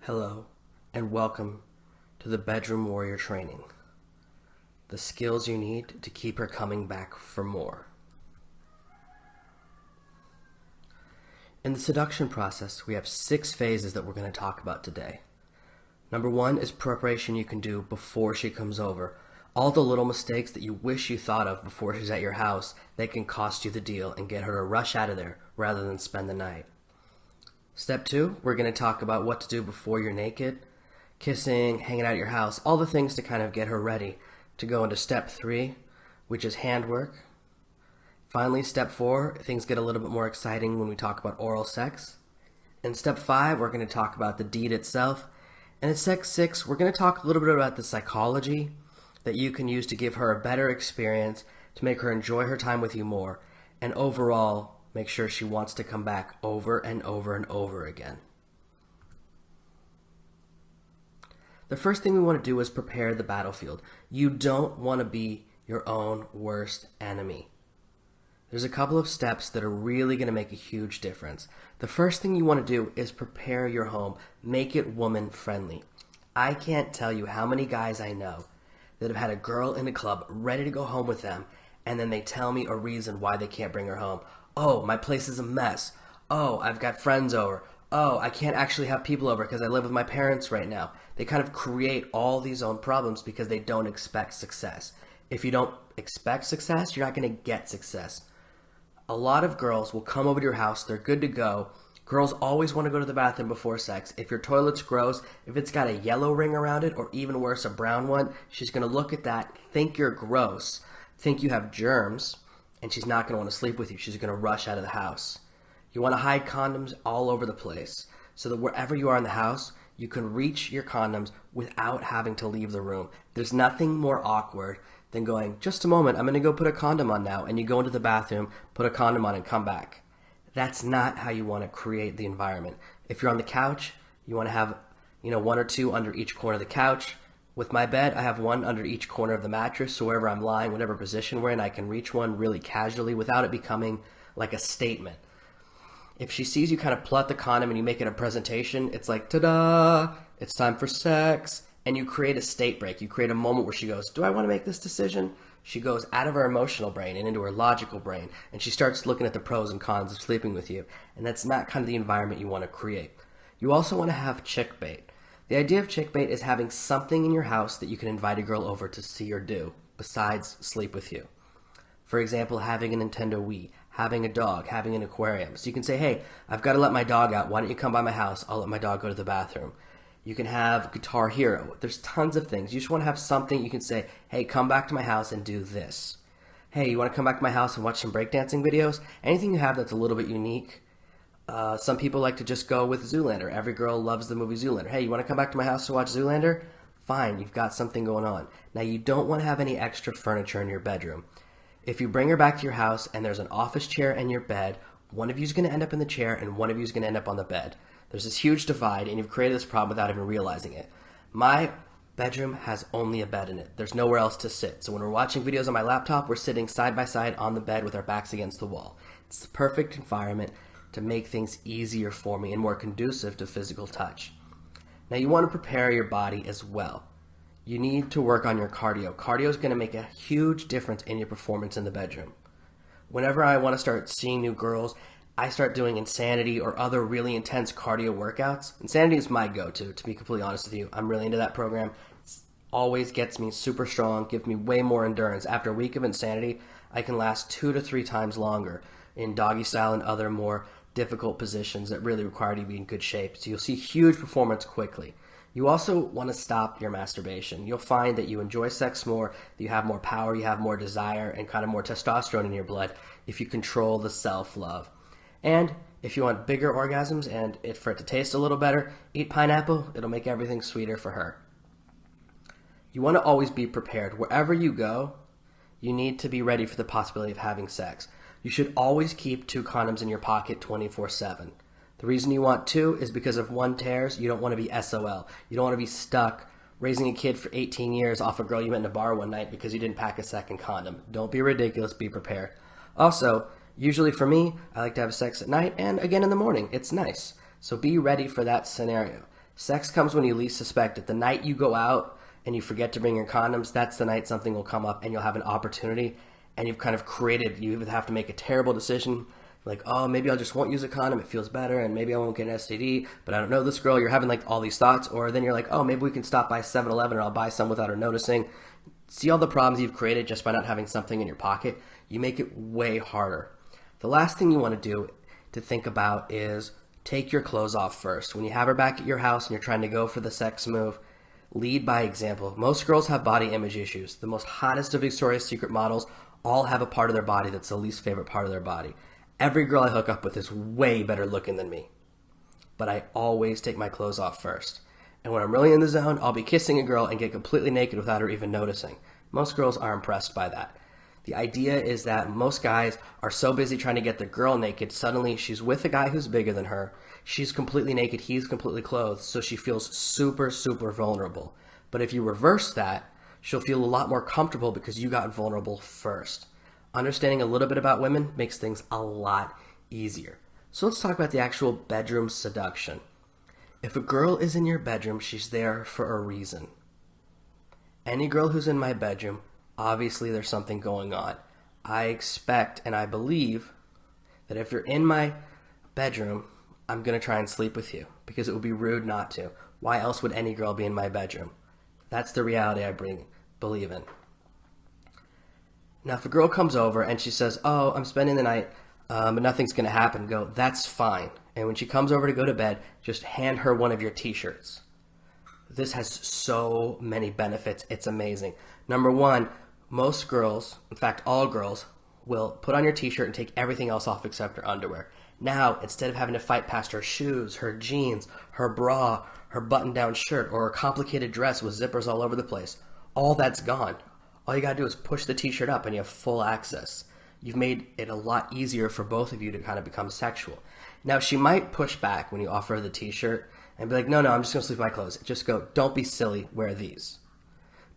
Hello, and welcome to the Bedroom Warrior Training. The skills you need to keep her coming back for more. In the seduction process, we have 6 phases that we're going to talk about today. Number 1 is preparation you can do before she comes over. All the little mistakes that you wish you thought of before she's at your house that can cost you the deal and get her to rush out of there rather than spend the night. Step 2, we're going to talk about what to do before you're naked, kissing, hanging out at your house, all the things to kind of get her ready to go into step 3, which is handwork. Finally, step 4, things get a little bit more exciting when we talk about oral sex. In step 5, we're going to talk about the deed itself. And in step 6, we're going to talk a little bit about the psychology that you can use to give her a better experience, to make her enjoy her time with you more, and overall make sure she wants to come back over and over and over again. The first thing we want to do is prepare the battlefield. You don't want to be your own worst enemy. There's a couple of steps that are really going to make a huge difference. The first thing you want to do is prepare your home. Make it woman friendly. I can't tell you how many guys I know that have had a girl in a club ready to go home with them, and then they tell me a reason why they can't bring her home. Oh, my place is a mess. Oh, I've got friends over. Oh, I can't actually have people over because I live with my parents right now. They kind of create all these own problems because they don't expect success. If you don't expect success, you're not going to get success. A lot of girls will come over to your house. They're good to go. Girls always want to go to the bathroom before sex. If your toilet's gross, if it's got a yellow ring around it, or even worse, a brown one, she's going to look at that, think you're gross, think you have germs, and she's not going to want to sleep with you. She's going to rush out of the house. You want to hide condoms all over the place so that wherever you are in the house, you can reach your condoms without having to leave the room. There's nothing more awkward than going, just a moment, I'm going to go put a condom on now, and you go into the bathroom, put a condom on, and come back. That's not how you want to create the environment. If you're on the couch, you want to have, 1 or 2 under each corner of the couch. With my bed, I have 1 under each corner of the mattress, so wherever I'm lying, whatever position we're in, I can reach one really casually without it becoming like a statement. If she sees you kind of pull out the condom and you make it a presentation, it's like, ta-da, it's time for sex. And you create a state break. You create a moment where she goes, do I want to make this decision? She goes out of her emotional brain and into her logical brain, and she starts looking at the pros and cons of sleeping with you. And that's not kind of the environment you want to create. You also want to have chick bait. The idea of chick bait is having something in your house that you can invite a girl over to see or do, besides sleep with you. For example, having a Nintendo Wii, having a dog, having an aquarium. So you can say, hey, I've got to let my dog out. Why don't you come by my house? I'll let my dog go to the bathroom. You can have Guitar Hero. There's tons of things. You just want to have something you can say, hey, come back to my house and do this. Hey, you want to come back to my house and watch some breakdancing videos? Anything you have that's a little bit unique. Some people like to just go with Zoolander. Every girl loves the movie Zoolander. Hey, you want to come back to my house to watch Zoolander? Fine, you've got something going on. Now, you don't want to have any extra furniture in your bedroom. If you bring her back to your house and there's an office chair and your bed, one of you is going to end up in the chair and one of you is going to end up on the bed. There's this huge divide, and you've created this problem without even realizing it. My bedroom has only a bed in it. There's nowhere else to sit. So when we're watching videos on my laptop, we're sitting side by side on the bed with our backs against the wall. It's the perfect environment to make things easier for me and more conducive to physical touch. Now, you want to prepare your body as well. You need to work on your cardio. Cardio is going to make a huge difference in your performance in the bedroom. Whenever I want to start seeing new girls, I start doing Insanity or other really intense cardio workouts. Insanity is my go-to be completely honest with you. I'm really into that program. It always gets me super strong, gives me way more endurance. After a week of Insanity, I can last 2 to 3 times longer in Doggy Style and other more difficult positions that really require you to be in good shape. So you'll see huge performance quickly. You also want to stop your masturbation. You'll find that you enjoy sex more, that you have more power, you have more desire, and kind of more testosterone in your blood if you control the self-love. And if you want bigger orgasms and for it to taste a little better, eat pineapple. It'll make everything sweeter for her. You want to always be prepared. Wherever you go, you need to be ready for the possibility of having sex. You should always keep 2 condoms in your pocket 24/7. The reason you want 2 is because if one tears, you don't want to be SOL. You don't want to be stuck raising a kid for 18 years off a girl you met in a bar one night because you didn't pack a second condom. Don't be ridiculous. Be prepared. Also, usually for me, I like to have sex at night and again in the morning. It's nice. So be ready for that scenario. Sex comes when you least suspect it. The night you go out and you forget to bring your condoms, that's the night something will come up and you'll have an opportunity, and you've kind of created, you either have to make a terrible decision, like, oh, maybe I just won't use a condom, it feels better, and maybe I won't get an STD, but I don't know this girl. You're having like all these thoughts, or then you're like, oh, maybe we can stop by 7-Eleven, or I'll buy some without her noticing. See all the problems you've created just by not having something in your pocket? You make it way harder. The last thing you want to do to think about is take your clothes off first. When you have her back at your house and you're trying to go for the sex move, lead by example. Most girls have body image issues. The most hottest of Victoria's Secret models all have a part of their body that's the least favorite part of their body. Every girl I hook up with is way better looking than me. But I always take my clothes off first. And when I'm really in the zone, I'll be kissing a girl and get completely naked without her even noticing. Most girls are impressed by that. The idea is that most guys are so busy trying to get the girl naked, suddenly she's with a guy who's bigger than her. She's completely naked, he's completely clothed, so she feels super, super vulnerable. But if you reverse that, she'll feel a lot more comfortable because you got vulnerable first. Understanding a little bit about women makes things a lot easier. So let's talk about the actual bedroom seduction. If a girl is in your bedroom, she's there for a reason. Any girl who's in my bedroom, obviously there's something going on. I expect and I believe that if you're in my bedroom, I'm going to try and sleep with you because it would be rude not to. Why else would any girl be in my bedroom? That's the reality I believe in. Now, if a girl comes over and she says, oh, I'm spending the night, but nothing's going to happen, go, that's fine. And when she comes over to go to bed, just hand her one of your t-shirts. This has so many benefits. It's amazing. Number one, most girls, in fact, all girls, will put on your t-shirt and take everything else off except her underwear. Now, instead of having to fight past her shoes, her jeans, her bra, her button-down shirt, or her complicated dress with zippers all over the place, all that's gone. All you gotta do is push the t-shirt up and you have full access. You've made it a lot easier for both of you to kind of become sexual. Now, she might push back when you offer her the t-shirt and be like, no, I'm just gonna sleep in my clothes. Just go, don't be silly, wear these.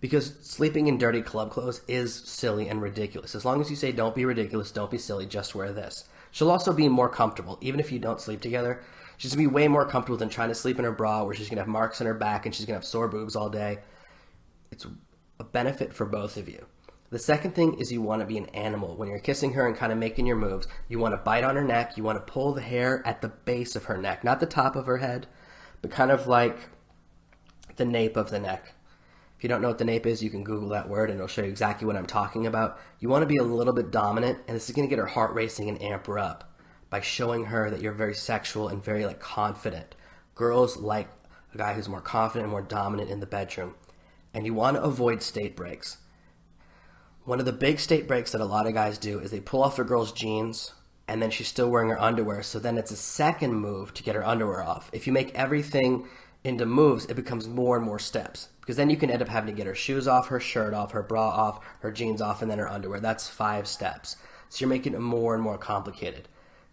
Because sleeping in dirty club clothes is silly and ridiculous. As long as you say, don't be ridiculous, don't be silly, just wear this. She'll also be more comfortable, even if you don't sleep together. She's gonna be way more comfortable than trying to sleep in her bra where she's gonna have marks on her back and she's gonna have sore boobs all day. It's a benefit for both of you. The second thing is you want to be an animal. When you're kissing her and kind of making your moves, you want to bite on her neck, you want to pull the hair at the base of her neck, not the top of her head, but kind of like the nape of the neck. If you don't know what the nape is, you can Google that word and it'll show you exactly what I'm talking about. You want to be a little bit dominant, and this is going to get her heart racing and amp her up by showing her that you're very sexual and very confident. Girls like a guy who's more confident and more dominant in the bedroom. And you want to avoid state breaks. One of the big state breaks that a lot of guys do is they pull off their girl's jeans and then she's still wearing her underwear. So then it's a second move to get her underwear off. If you make everything into moves, it becomes more and more steps. Because then you can end up having to get her shoes off, her shirt off, her bra off, her jeans off, and then her underwear. That's 5 steps. So you're making it more and more complicated.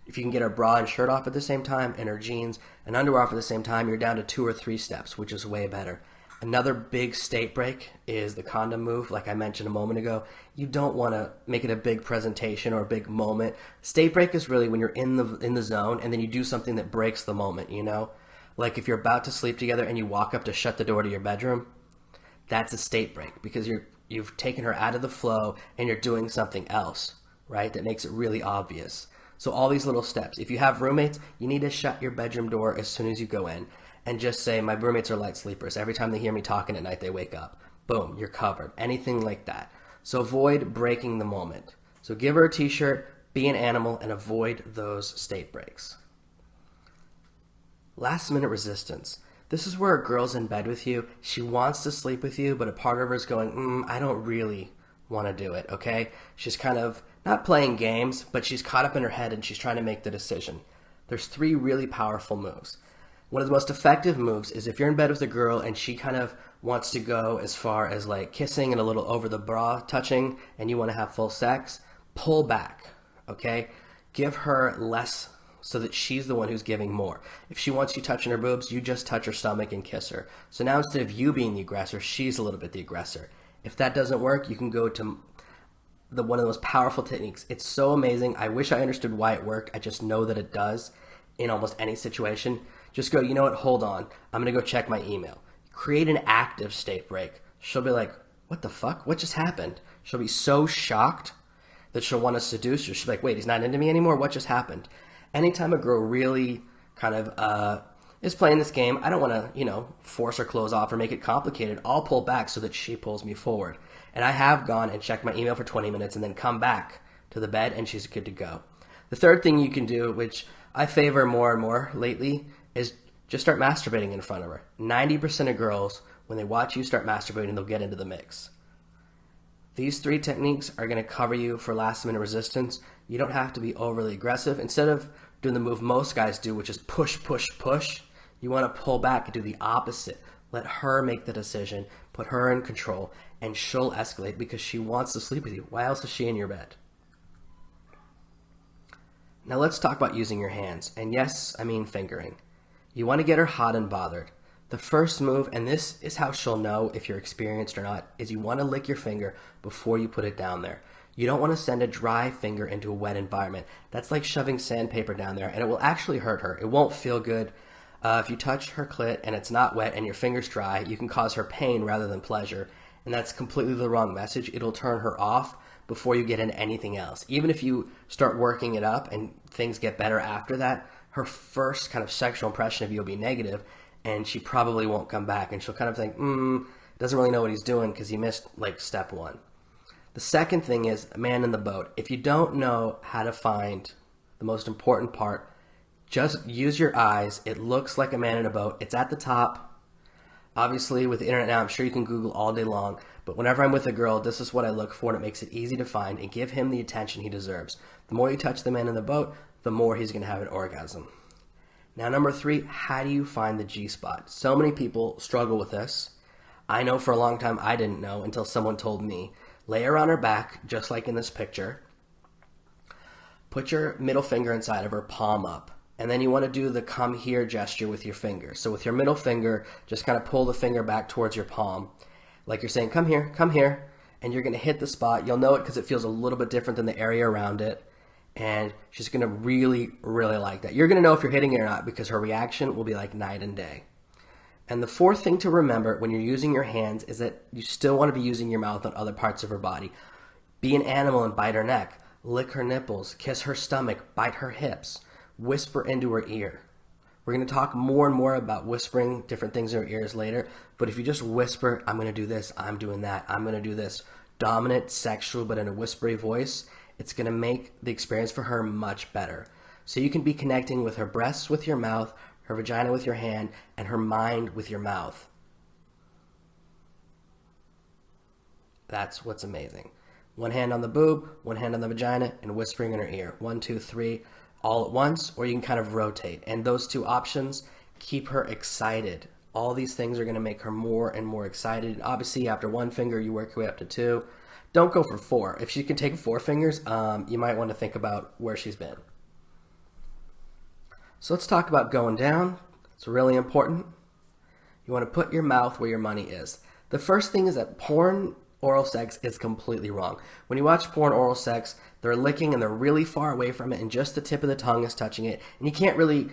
If you can get her bra and shirt off at the same time and her jeans and underwear off at the same time, you're down to 2 or 3 steps, which is way better. Another big state break is the condom move, like I mentioned a moment ago. You don't want to make it a big presentation or a big moment. State break is really when you're in the zone and then you do something that breaks the moment, you know? Like if you're about to sleep together and you walk up to shut the door to your bedroom, that's a state break because you've taken her out of the flow and you're doing something else, right? That makes it really obvious. So all these little steps. If you have roommates, you need to shut your bedroom door as soon as you go in. And just say, my roommates are light sleepers. Every time they hear me talking at night, they wake up. Boom, you're covered. Anything like that. So avoid breaking the moment. So give her a t-shirt, be an animal, and avoid those state breaks. Last minute resistance. This is where a girl's in bed with you. She wants to sleep with you, but a part of her is going, I don't really want to do it, okay? She's kind of not playing games, but she's caught up in her head and she's trying to make the decision. There's 3 really powerful moves. One of the most effective moves is if you're in bed with a girl and she kind of wants to go as far as kissing and a little over the bra touching and you want to have full sex, pull back, okay? Give her less so that she's the one who's giving more. If she wants you touching her boobs, you just touch her stomach and kiss her. So now instead of you being the aggressor, she's a little bit the aggressor. If that doesn't work, you can go to one of the most powerful techniques. It's so amazing. I wish I understood why it worked. I just know that it does in almost any situation. Just go, you know what, hold on. I'm going to go check my email. Create an active state break. She'll be like, what the fuck? What just happened? She'll be so shocked that she'll want to seduce you. She'll be like, wait, he's not into me anymore? What just happened? Anytime a girl really kind of is playing this game, I don't want to, force her clothes off or make it complicated. I'll pull back so that she pulls me forward. And I have gone and checked my email for 20 minutes and then come back to the bed and she's good to go. The third thing you can do, which I favor more and more lately, is just start masturbating in front of her. 90% of girls, when they watch you start masturbating, they'll get into the mix. These 3 techniques are going to cover you for last minute resistance. You don't have to be overly aggressive. Instead of doing the move most guys do, which is push, push, push, you want to pull back and do the opposite. Let her make the decision, put her in control, and she'll escalate because she wants to sleep with you. Why else is she in your bed? Now let's talk about using your hands. And yes, I mean fingering. You want to get her hot and bothered. The first move, and this is how she'll know if you're experienced or not, is you want to lick your finger before you put it down there. You don't want to send a dry finger into a wet environment. That's like shoving sandpaper down there, and it will actually hurt her. It won't feel good. If you touch her clit and it's not wet and your finger's dry, you can cause her pain rather than pleasure, and that's completely the wrong message. It'll turn her off before you get into anything else. Even if you start working it up and things get better after that, her first kind of sexual impression of you will be negative, and she probably won't come back, and she'll kind of think, doesn't really know what he's doing because he missed like step 1. The second thing is a man in the boat. If you don't know how to find the most important part, just use your eyes. It looks like a man in a boat. It's at the top. Obviously, with the internet now, I'm sure you can Google all day long, but whenever I'm with a girl, this is what I look for, and it makes it easy to find and give him the attention he deserves. The more you touch the man in the boat, the more he's going to have an orgasm. Now, number 3, how do you find the G-spot? So many people struggle with this. I know for a long time I didn't know until someone told me. Lay her on her back, just like in this picture. Put your middle finger inside of her, palm up. And then you want to do the come here gesture with your finger. So with your middle finger, just kind of pull the finger back towards your palm. Like you're saying, come here. And you're going to hit the spot. You'll know it because it feels a little bit different than the area around it. And she's going to really, really like that. You're going to know if you're hitting it or not because her reaction will be like night and day. And the fourth thing to remember when you're using your hands is that you still want to be using your mouth on other parts of her body. Be an animal and bite her neck. Lick her nipples. Kiss her stomach. Bite her hips. Whisper into her ear. We're going to talk more and more about whispering different things in her ears later. But if you just whisper, I'm going to do this, I'm doing that, I'm going to do this. Dominant, sexual, but in a whispery voice. It's going to make the experience for her much better. So you can be connecting with her breasts with your mouth, her vagina with your hand, and her mind with your mouth. That's what's amazing. One hand on the boob, one hand on the vagina, and whispering in her ear. 1, 2, 3, all at once, or you can kind of rotate. And those 2 options keep her excited. All these things are going to make her more and more excited. And obviously, after 1 finger, you work your way up to 2. Don't go for 4. If she can take 4 fingers, you might want to think about where she's been. So let's talk about going down. It's really important. You want to put your mouth where your money is. The first thing is that porn oral sex is completely wrong. When you watch porn oral sex, they're licking and they're really far away from it and just the tip of the tongue is touching it. And you can't really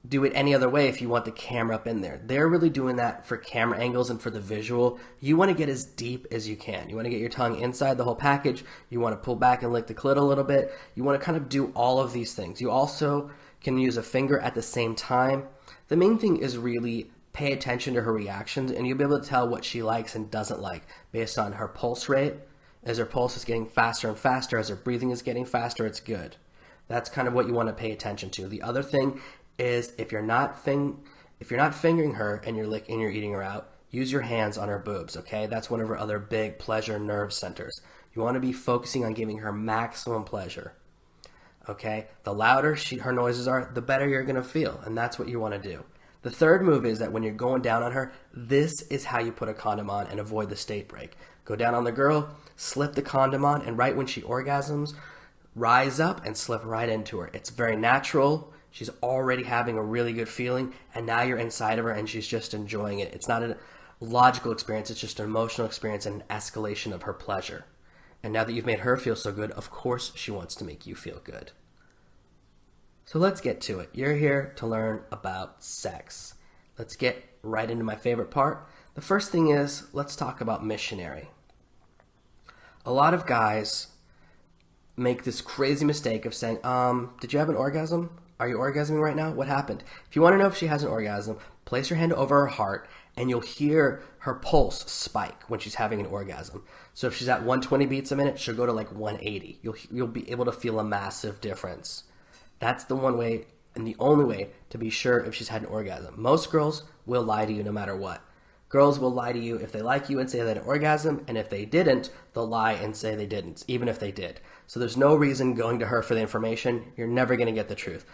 do it any other way if you want the camera up in there. They're really doing that for camera angles and for the visual. You want to get as deep as you can. You want to get your tongue inside the whole package. You want to pull back and lick the clit a little bit. You want to kind of do all of these things. You also can use a finger at the same time. The main thing is really pay attention to her reactions, and you'll be able to tell what she likes and doesn't like based on her pulse rate. As her pulse is getting faster and faster, as her breathing is getting faster, it's good. That's kind of what you want to pay attention to. The other thing is if you're not fingering her and you're eating her out, use your hands on her boobs, okay? That's one of her other big pleasure nerve centers. You want to be focusing on giving her maximum pleasure, okay? The louder her noises are, the better you're going to feel, and that's what you want to do. The third move is that when you're going down on her, this is how you put a condom on and avoid the state break. Go down on the girl, slip the condom on, and right when she orgasms, rise up and slip right into her. It's very natural. She's already having a really good feeling, and now you're inside of her and she's just enjoying it. It's not a logical experience, it's just an emotional experience and an escalation of her pleasure. And now that you've made her feel so good, of course she wants to make you feel good. So let's get to it. You're here to learn about sex. Let's get right into my favorite part. The first thing is, let's talk about missionary. A lot of guys make this crazy mistake of saying, did you have an orgasm? Are you orgasming right now? What happened? If you want to know if she has an orgasm, place your hand over her heart and you'll hear her pulse spike when she's having an orgasm. So if she's at 120 beats a minute, she'll go to like 180. You'll be able to feel a massive difference. That's the one way and the only way to be sure if she's had an orgasm. Most girls will lie to you no matter what. Girls will lie to you if they like you and say they had an orgasm, and if they didn't, they'll lie and say they didn't, even if they did. So there's no reason going to her for the information. You're never going to get the truth.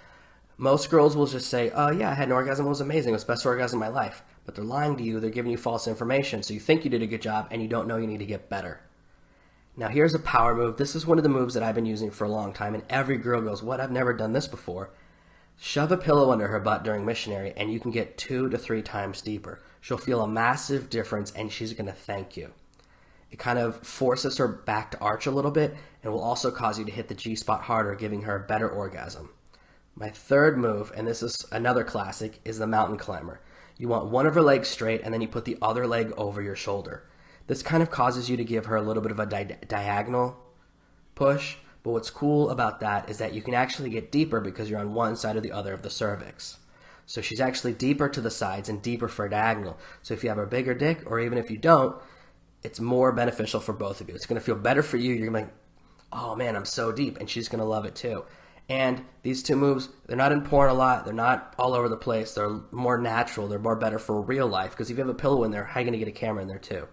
Most girls will just say, oh yeah, I had an orgasm, it was amazing, it was the best orgasm of my life. But they're lying to you, they're giving you false information, so you think you did a good job and you don't know you need to get better. Now here's a power move. This is one of the moves that I've been using for a long time, and every girl goes, what, I've never done this before. Shove a pillow under her butt during missionary and you can get 2 to 3 times deeper. She'll feel a massive difference and she's going to thank you. It kind of forces her back to arch a little bit and will also cause you to hit the G-spot harder, giving her a better orgasm. My third move, and this is another classic, is the mountain climber. You want one of her legs straight and then you put the other leg over your shoulder. This kind of causes you to give her a little bit of a diagonal push. But what's cool about that is that you can actually get deeper because you're on one side or the other of the cervix. So she's actually deeper to the sides and deeper for a diagonal. So if you have a bigger dick, or even if you don't, it's more beneficial for both of you. It's going to feel better for you. You're going to be like, oh man, I'm so deep. And she's going to love it too. And these 2 moves, they're not in porn a lot. They're not all over the place. They're more natural. They're more better for real life. Because if you have a pillow in there, how are you going to get a camera in there too?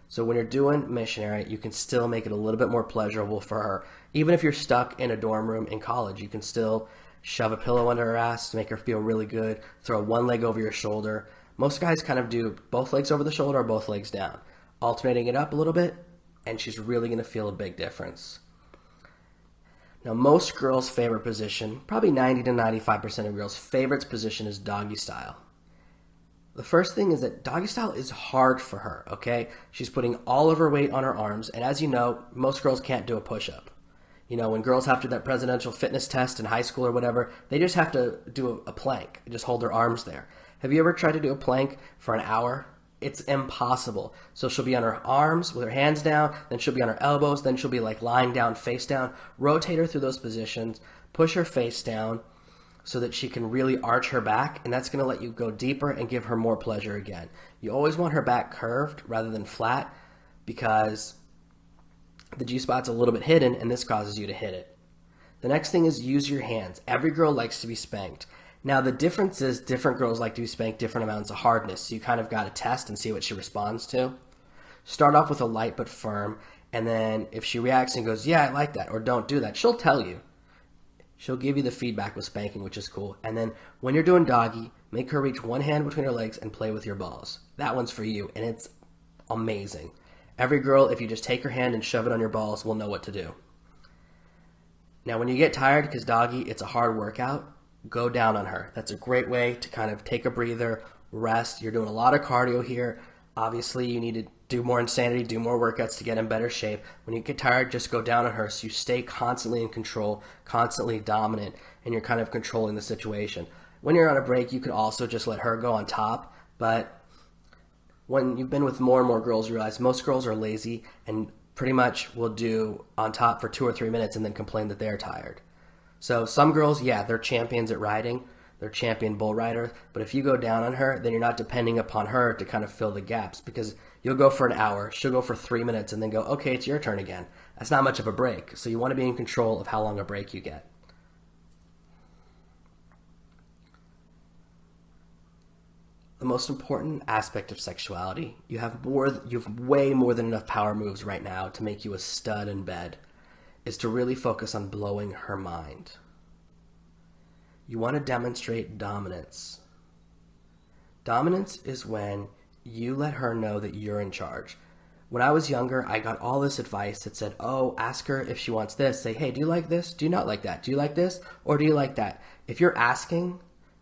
So when you're doing missionary, you can still make it a little bit more pleasurable for her. Even if you're stuck in a dorm room in college, you can still shove a pillow under her ass to make her feel really good, throw one leg over your shoulder. Most guys kind of do both legs over the shoulder or both legs down, alternating it up a little bit, and she's really going to feel a big difference. Now, most girls' favorite position, probably 90 to 95% of girls' favorite position is doggy style. The first thing is that doggy style is hard for her, okay? She's putting all of her weight on her arms, and as you know, most girls can't do a push-up. You know, when girls have to do that presidential fitness test in high school or whatever, they just have to do a plank, just hold their arms there. Have you ever tried to do a plank for an hour? It's impossible. So she'll be on her arms with her hands down, then she'll be on her elbows, then she'll be like lying down, face down. Rotate her through those positions, push her face down, so that she can really arch her back, and that's going to let you go deeper and give her more pleasure again. You always want her back curved rather than flat because the G-spot's a little bit hidden, and this causes you to hit it. The next thing is use your hands. Every girl likes to be spanked. Now, the difference is different girls like to be spanked different amounts of hardness, so you kind of got to test and see what she responds to. Start off with a light but firm, and then if she reacts and goes, yeah, I like that, or don't do that, she'll tell you. She'll give you the feedback with spanking, which is cool. And then when you're doing doggy, make her reach one hand between her legs and play with your balls. That one's for you, and it's amazing. Every girl, if you just take her hand and shove it on your balls, will know what to do. Now, when you get tired, because doggy, it's a hard workout, go down on her. That's a great way to kind of take a breather, rest. You're doing a lot of cardio here. Obviously, you need to do more insanity, do more workouts to get in better shape. When you get tired, just go down on her so you stay constantly in control, constantly dominant, and you're kind of controlling the situation. When you're on a break, you could also just let her go on top, but when you've been with more and more girls, you realize most girls are lazy and pretty much will do on top for 2 or 3 minutes and then complain that they're tired. So some girls, yeah, they're champions at riding. They're champion bull riders. But if you go down on her, then you're not depending upon her to kind of fill the gaps because you'll go for an hour, she'll go for 3 minutes, and then go, okay, it's your turn again. That's not much of a break. So you want to be in control of how long a break you get. The most important aspect of sexuality, you have way more than enough power moves right now to make you a stud in bed, is to really focus on blowing her mind. You want to demonstrate dominance. Dominance is when you let her know that you're in charge. When I was younger, I got all this advice that said, oh, ask her if she wants this. Say, hey, do you like this? Do you not like that? Do you like this? Or do you like that? If you're asking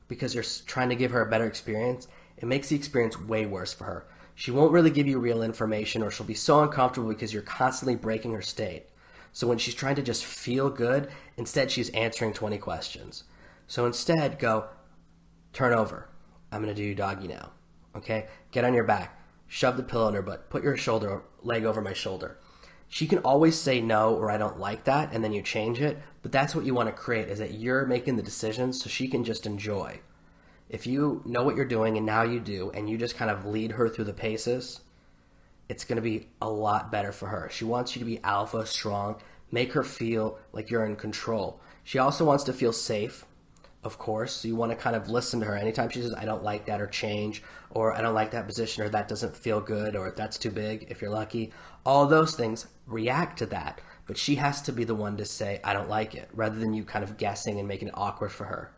because you're trying to give her a better experience, it makes the experience way worse for her. She won't really give you real information, or she'll be so uncomfortable because you're constantly breaking her state. So when she's trying to just feel good, instead she's answering 20 questions. So instead, go, turn over. I'm going to do you doggy now. Okay? Get on your back. Shove the pillow in her butt. Put your leg over my shoulder. She can always say no or I don't like that, and then you change it. But that's what you want to create, is that you're making the decisions so she can just enjoy. If you know what you're doing and now you do, and you just kind of lead her through the paces, it's going to be a lot better for her. She wants you to be alpha, strong, make her feel like you're in control. She also wants to feel safe, of course. So you want to kind of listen to her. Anytime she says, I don't like that, or change, or I don't like that position, or that doesn't feel good, or that's too big, if you're lucky, all those things, react to that. But she has to be the one to say, I don't like it, rather than you kind of guessing and making it awkward for her.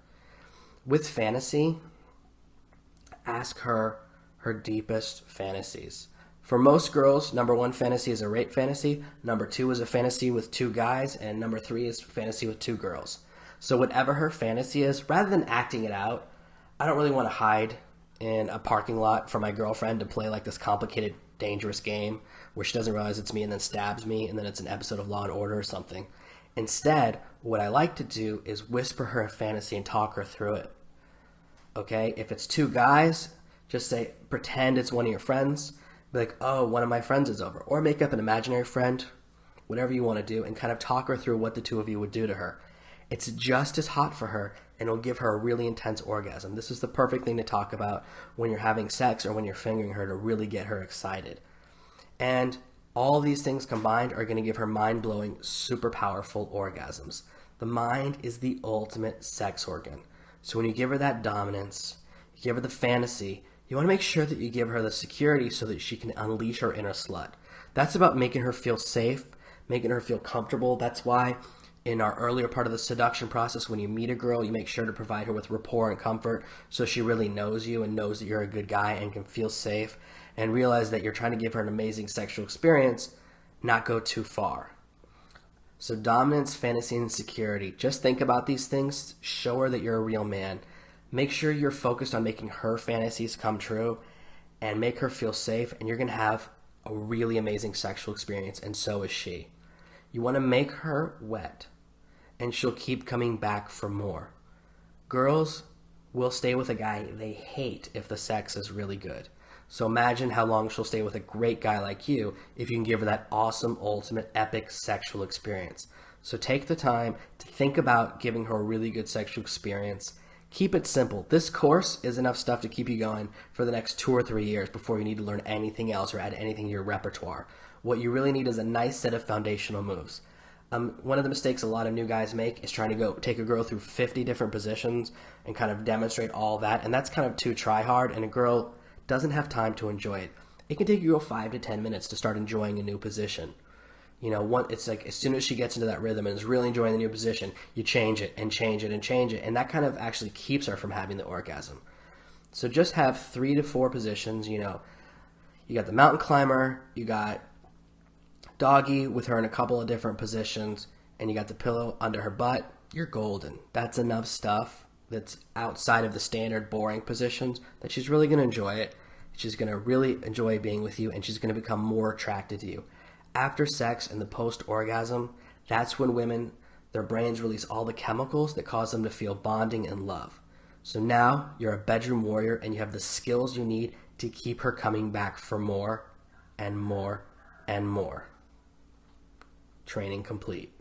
With fantasy, ask her her deepest fantasies. For most girls, number 1 fantasy is a rape fantasy, number 2 is a fantasy with 2 guys, and number 3 is fantasy with 2 girls. So whatever her fantasy is, rather than acting it out, I don't really want to hide in a parking lot for my girlfriend to play like this complicated, dangerous game where she doesn't realize it's me and then stabs me, and then it's an episode of Law & Order or something. Instead, what I like to do is whisper her a fantasy and talk her through it. Okay? If it's 2 guys, just say, pretend it's one of your friends. Be like, oh, one of my friends is over. Or make up an imaginary friend, whatever you want to do, and kind of talk her through what the 2 of you would do to her. It's just as hot for her, and it'll give her a really intense orgasm. This is the perfect thing to talk about when you're having sex or when you're fingering her, to really get her excited. And all these things combined are going to give her mind-blowing, super powerful orgasms. The mind is the ultimate sex organ. So when you give her that dominance, you give her the fantasy, you want to make sure that you give her the security so that she can unleash her inner slut. That's about making her feel safe, making her feel comfortable. That's why in our earlier part of the seduction process, when you meet a girl, you make sure to provide her with rapport and comfort so she really knows you and knows that you're a good guy and can feel safe, and realize that you're trying to give her an amazing sexual experience, not go too far. So dominance, fantasy, and security. Just think about these things. Show her that you're a real man. Make sure you're focused on making her fantasies come true and make her feel safe, and you're going to have a really amazing sexual experience, and so is she. You want to make her wet, and she'll keep coming back for more. Girls will stay with a guy they hate if the sex is really good. So imagine how long she'll stay with a great guy like you if you can give her that awesome, ultimate, epic sexual experience. So take the time to think about giving her a really good sexual experience. Keep it simple. This course is enough stuff to keep you going for the next 2 or 3 years before you need to learn anything else or add anything to your repertoire. What you really need is a nice set of foundational moves. One of the mistakes a lot of new guys make is trying to go take a girl through 50 different positions and kind of demonstrate all that, and that's kind of too try hard, and a girl doesn't have time to enjoy it. It can take you 5 to 10 minutes to start enjoying a new position. It's like as soon as she gets into that rhythm and is really enjoying the new position, you change it and change it and change it, and that kind of actually keeps her from having the orgasm. So just have 3 to 4 positions. You got the mountain climber, you got doggy with her in a couple of different positions, and you got the pillow under her butt. You're golden. That's enough stuff that's outside of the standard boring positions that she's really going to enjoy it. She's going to really enjoy being with you, and she's going to become more attracted to you. After sex and the post-orgasm, that's when women, their brains release all the chemicals that cause them to feel bonding and love. So now you're a bedroom warrior, and you have the skills you need to keep her coming back for more and more and more. Training complete.